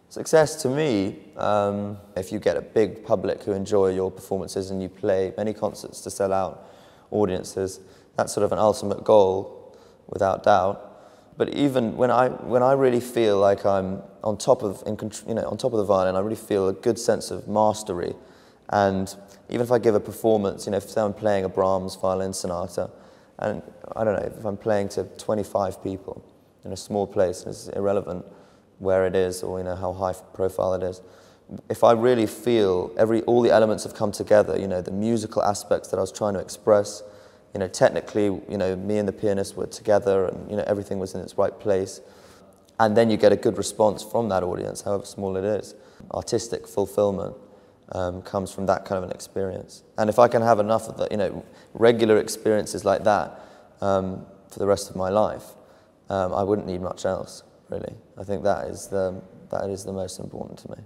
Success to me, if you get a big public who enjoy your performances and you play many concerts to sell out audiences, that's sort of an ultimate goal, without doubt. But even when I really feel like I'm on top of the violin, I really feel a good sense of mastery. And even if I give a performance, if I'm playing a Brahms violin sonata, and I don't know, if I'm playing to 25 people in a small place, and it's irrelevant where it is or how high profile it is. If I really feel all the elements have come together, the musical aspects that I was trying to express, technically, me and the pianist were together, and everything was in its right place, and then you get a good response from that audience, however small it is. Artistic fulfillment comes from that kind of an experience, and if I can have enough of the, regular experiences like that for the rest of my life, I wouldn't need much else. Really, I think that is the most important to me.